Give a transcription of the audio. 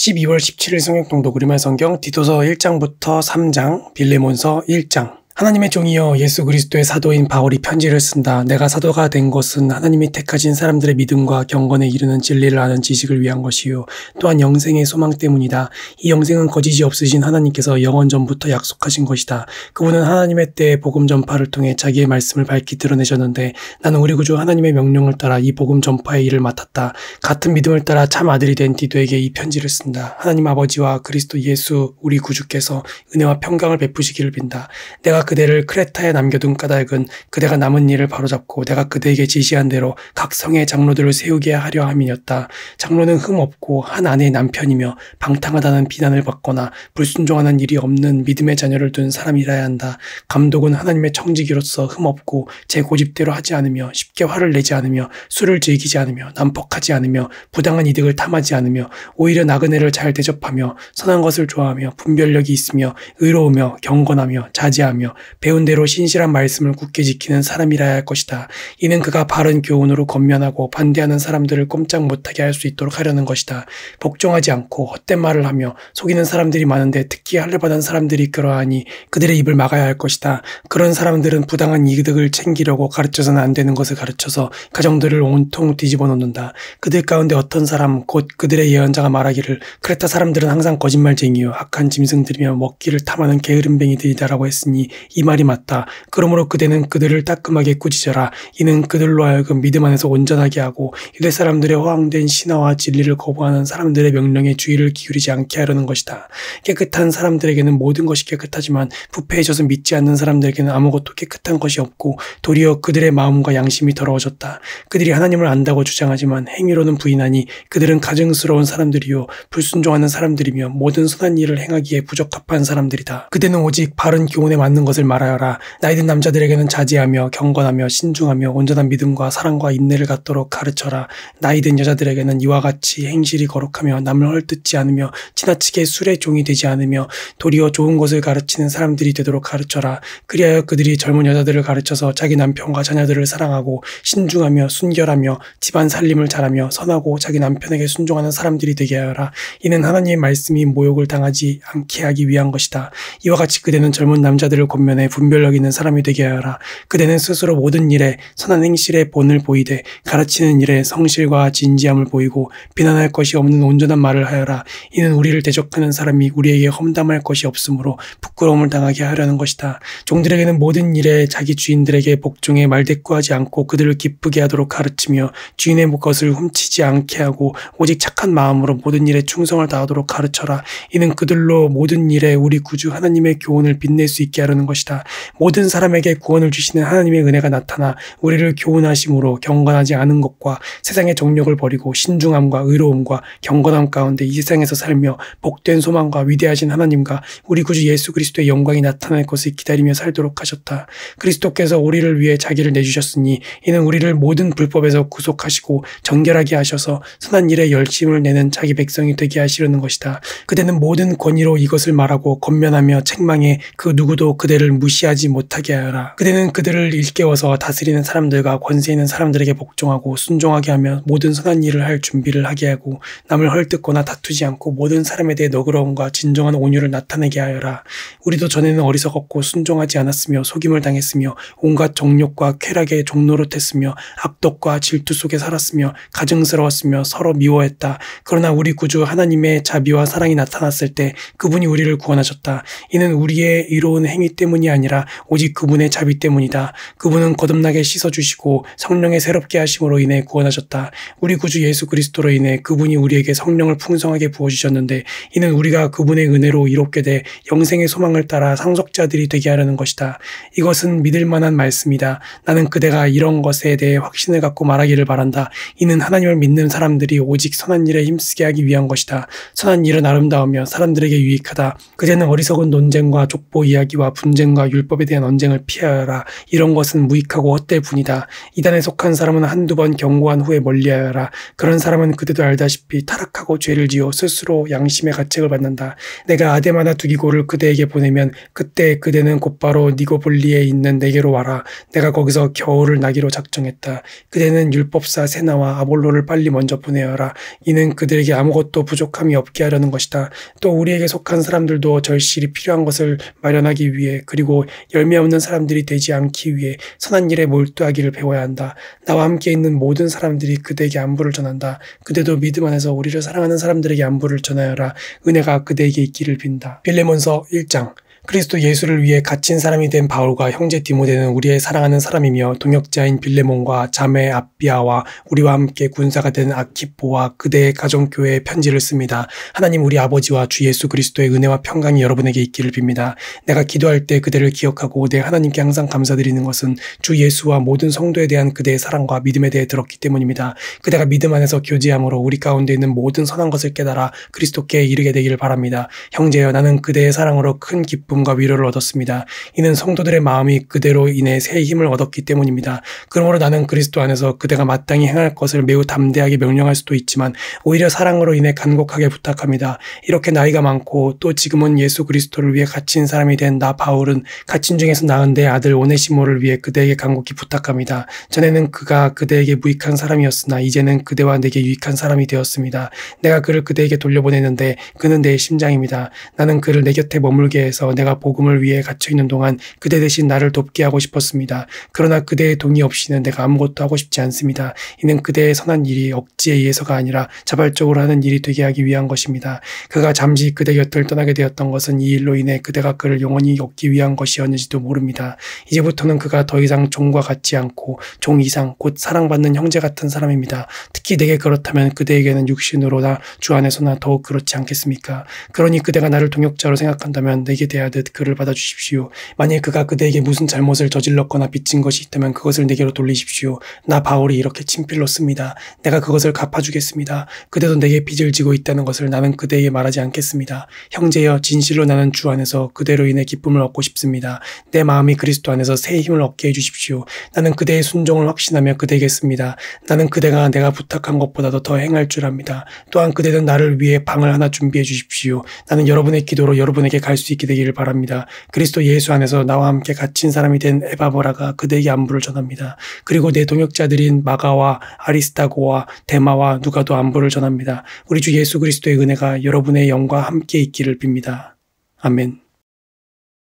12월 17일 성경통독 우리말 성경 디도서 1장부터 3장, 빌레몬서 1장. 하나님의 종이여 예수 그리스도의 사도인 바울이 편지를 쓴다. 내가 사도가 된 것은 하나님이 택하신 사람들의 믿음과 경건에 이르는 진리를 아는 지식을 위한 것이요 또한 영생의 소망 때문이다. 이 영생은 거짓이 없으신 하나님께서 영원 전부터 약속하신 것이다. 그분은 하나님의 때에 복음 전파를 통해 자기의 말씀을 밝히 드러내셨는데 나는 우리 구주 하나님의 명령을 따라 이 복음 전파의 일을 맡았다. 같은 믿음을 따라 참 아들이 된 디도에게 이 편지를 쓴다. 하나님 아버지와 그리스도 예수 우리 구주께서 은혜와 평강을 베푸시기를 빈다. 내가 그대를 크레타에 남겨둔 까닭은 그대가 남은 일을 바로잡고 내가 그대에게 지시한 대로 각 성의 장로들을 세우게 하려 함이었다. 장로는 흠없고 한 아내의 남편이며 방탕하다는 비난을 받거나 불순종하는 일이 없는 믿음의 자녀를 둔 사람이라야 한다. 감독은 하나님의 청지기로서 흠없고 제 고집대로 하지 않으며 쉽게 화를 내지 않으며 술을 즐기지 않으며 난폭하지 않으며 부당한 이득을 탐하지 않으며 오히려 나그네를 잘 대접하며 선한 것을 좋아하며 분별력이 있으며 의로우며 경건하며 자제하며 배운 대로 신실한 말씀을 굳게 지키는 사람이라야 할 것이다. 이는 그가 바른 교훈으로 권면하고 반대하는 사람들을 꼼짝 못하게 할 수 있도록 하려는 것이다. 복종하지 않고 헛된 말을 하며 속이는 사람들이 많은데 특히 할례받은 사람들이 그러하니 그들의 입을 막아야 할 것이다. 그런 사람들은 부당한 이득을 챙기려고 가르쳐서는 안 되는 것을 가르쳐서 가정들을 온통 뒤집어 놓는다. 그들 가운데 어떤 사람 곧 그들의 예언자가 말하기를 크레타 사람들은 항상 거짓말쟁이요 악한 짐승들이며 먹기를 탐하는 게으름뱅이들이다라고 했으니 이 말이 맞다. 그러므로 그대는 그들을 따끔하게 꾸짖어라. 이는 그들로 하여금 믿음 안에서 온전하게 하고 유대 사람들의 허황된 신화와 진리를 거부하는 사람들의 명령에 주의를 기울이지 않게 하려는 것이다. 깨끗한 사람들에게는 모든 것이 깨끗하지만 부패해져서 믿지 않는 사람들에게는 아무것도 깨끗한 것이 없고 도리어 그들의 마음과 양심이 더러워졌다. 그들이 하나님을 안다고 주장하지만 행위로는 부인하니 그들은 가증스러운 사람들이요 불순종하는 사람들이며 모든 선한 일을 행하기에 부적합한 사람들이다. 그대는 오직 바른 교훈에 맞는 것을 말하여라. 나이든 남자들에게는 자제하며 경건하며 신중하며 온전한 믿음과 사랑과 인내를 갖도록 가르쳐라. 나이든 여자들에게는 이와 같이 행실이 거룩하며 남을 헐뜯지 않으며 지나치게 술의 종이 되지 않으며 도리어 좋은 것을 가르치는 사람들이 되도록 가르쳐라. 그리하여 그들이 젊은 여자들을 가르쳐서 자기 남편과 자녀들을 사랑하고 신중하며 순결하며 집안 살림을 잘하며 선하고 자기 남편에게 순종하는 사람들이 되게 하여라. 이는 하나님의 말씀이 모욕을 당하지 않게 하기 위한 것이다. 이와 같이 그대는 젊은 남자들을 권면해 분별력 있는 사람이 되게 하여라. 그대는 스스로 모든 일에 선한 행실의 본을 보이되 가르치는 일에 성실과 진지함을 보이고 비난할 것이 없는 온전한 말을 하여라. 이는 우리를 대적하는 사람이 우리에게 험담할 것이 없으므로 부끄러움을 당하게 하려는 것이다. 종들에게는 모든 일에 자기 주인들에게 복종해 말대꾸하지 않고 그들을 기쁘게 하도록 가르치며 주인의 것을 훔치지 않게 하고 오직 착한 마음으로 모든 일에 충성을 다하도록 가르쳐라. 이는 그들로 모든 일에 우리 구주 하나님의 교훈을 빛낼 수 있게 하려는 것이다. 모든 사람에게 구원을 주시는 하나님의 은혜가 나타나 우리를 교훈하심으로 경건하지 않은 것과 세상의 정욕을 버리고 신중함과 의로움과 경건함 가운데 이 세상에서 살며 복된 소망과 위대하신 하나님과 우리 구주 예수 그리스도의 영광이 나타날 것을 기다리며 살도록 하셨다. 그리스도께서 우리를 위해 자기를 내주셨으니 이는 우리를 모든 불법에서 구속하시고 정결하게 하셔서 선한 일에 열심을 내는 자기 백성이 되게 하시려는 것이다. 그대는 모든 권위로 이것을 말하고 권면하며 책망해 그 누구도 그대를 무시하지 못하게 하여라. 그대는 그들을 일깨워서 다스리는 사람들과 권세 있는 사람들에게 복종하고 순종하게 하며 모든 선한 일을 할 준비를 하게 하고 남을 헐뜯거나 다투지 않고 모든 사람에 대해 너그러움과 진정한 온유를 나타내게 하여라. 우리도 전에는 어리석었고 순종하지 않았으며 속임을 당했으며 온갖 정욕과 쾌락에 종노릇했으며 악독과 질투 속에 살았으며 가증스러웠으며 서로 미워했다. 그러나 우리 구주 하나님의 자비와 사랑이 나타났을 때 그분이 우리를 구원하셨다. 이는 우리의 이로운 행위 때문이 아니라 오직 그분의 자비 때문이다. 그분은 거듭나게 씻어주시고 성령의 새롭게 하심으로 인해 구원하셨다. 우리 구주 예수 그리스도로 인해 그분이 우리에게 성령을 풍성하게 부어주셨는데 이는 우리가 그분의 은혜로 이롭게 돼 영생의 소망을 따라 상속자들이 되게 하려는 것이다. 이것은 믿을 만한 말씀이다. 나는 그대가 이런 것에 대해 확신을 갖고 말하기를 바란다. 이는 하나님을 믿는 사람들이 오직 선한 일에 힘쓰게 하기 위한 것이다. 선한 일은 아름다우며 사람들에게 유익하다. 그대는 어리석은 논쟁과 족보 이야기와 분쟁 언쟁과 율법에 대한 언쟁을 피하여라. 이런 것은 무익하고 헛될 뿐이다. 이단에 속한 사람은 한두 번 경고한 후에 멀리하여라. 그런 사람은 그대도 알다시피 타락하고 죄를 지어 스스로 양심의 가책을 받는다. 내가 아데마나 두기고를 그대에게 보내면 그때 그대는 곧바로 니고볼리에 있는 내게로 와라. 내가 거기서 겨울을 나기로 작정했다. 그대는 율법사 세나와 아볼로를 빨리 먼저 보내어라. 이는 그들에게 아무것도 부족함이 없게 하려는 것이다. 또 우리에게 속한 사람들도 절실히 필요한 것을 마련하기 위해 그리고 열매 없는 사람들이 되지 않기 위해 선한 일에 몰두하기를 배워야 한다. 나와 함께 있는 모든 사람들이 그대에게 안부를 전한다. 그대도 믿음 안에서 우리를 사랑하는 사람들에게 안부를 전하여라. 은혜가 그대에게 있기를 빈다. 빌레몬서 1장. 그리스도 예수를 위해 갇힌 사람이 된 바울과 형제 디모데는 우리의 사랑하는 사람이며 동역자인 빌레몬과 자매 아비아와 우리와 함께 군사가 된 아키포와 그대의 가정교회에 편지를 씁니다. 하나님 우리 아버지와 주 예수 그리스도의 은혜와 평강이 여러분에게 있기를 빕니다. 내가 기도할 때 그대를 기억하고 내 하나님께 항상 감사드리는 것은 주 예수와 모든 성도에 대한 그대의 사랑과 믿음에 대해 들었기 때문입니다. 그대가 믿음 안에서 교제함으로 우리 가운데 있는 모든 선한 것을 깨달아 그리스도께 이르게 되기를 바랍니다. 형제여, 나는 그대의 사랑으로 큰 기쁨과 위로를 얻었습니다. 이는 성도들의 마음이 그대로 인해 새 힘을 얻었기 때문입니다. 그러므로 나는 그리스도 안에서 그대가 마땅히 행할 것을 매우 담대하게 명령할 수도 있지만 오히려 사랑으로 인해 간곡하게 부탁합니다. 이렇게 나이가 많고 또 지금은 예수 그리스도를 위해 갇힌 사람이 된 나 바울은 갇힌 중에서 낳은 내 아들 오네시모를 위해 그대에게 간곡히 부탁합니다. 전에는 그가 그대에게 무익한 사람이었으나 이제는 그대와 내게 유익한 사람이 되었습니다. 내가 그를 그대에게 돌려보내는데 그는 내 심장입니다. 나는 그를 내 곁에 머물게 해서 내가 복음을 위해 갇혀있는 동안 그대 대신 나를 돕게 하고 싶었습니다. 그러나 그대의 동의 없이는 내가 아무것도 하고 싶지 않습니다. 이는 그대의 선한 일이 억지에 의해서가 아니라 자발적으로 하는 일이 되게 하기 위한 것입니다. 그가 잠시 그대 곁을 떠나게 되었던 것은 이 일로 인해 그대가 그를 영원히 얻기 위한 것이었는지도 모릅니다. 이제부터는 그가 더 이상 종과 같지 않고 종 이상 곧 사랑받는 형제 같은 사람입니다. 특히 내게 그렇다면 그대에게는 육신으로나 주 안에서나 더욱 그렇지 않겠습니까? 그러니 그대가 나를 동역자로 생각한다면 내게 대하듯 그를 받아주십시오. 만일 그가 그대에게 무슨 잘못을 저질렀거나 빚진 것이 있다면 그것을 내게로 돌리십시오. 나 바울이 이렇게 친필로 씁니다. 내가 그것을 갚아주겠습니다. 그대도 내게 빚을 지고 있다는 것을 나는 그대에게 말하지 않겠습니다. 형제여, 진실로 나는 주 안에서 그대로 인해 기쁨을 얻고 싶습니다. 내 마음이 그리스도 안에서 새 힘을 얻게 해주십시오. 나는 그대의 순종을 확신하며 그대에게 씁니다. 나는 그대가 내가 부탁한 것보다도 더 행할 줄 압니다. 또한 그대는 나를 위해 방을 하나 준비해 주십시오. 나는 여러분의 기도로 여러분에게 갈 수 있게 되기를 바랍니다. 그리스도 예수 안에서 나와 함께 갇힌 사람이 된 에바보라가 그대에게 안부를 전합니다. 그리고 내 동역자들인 마가와 아리스타고와 데마와 누가도 안부를 전합니다. 우리 주 예수 그리스도의 은혜가 여러분의 영과 함께 있기를 빕니다. 아멘.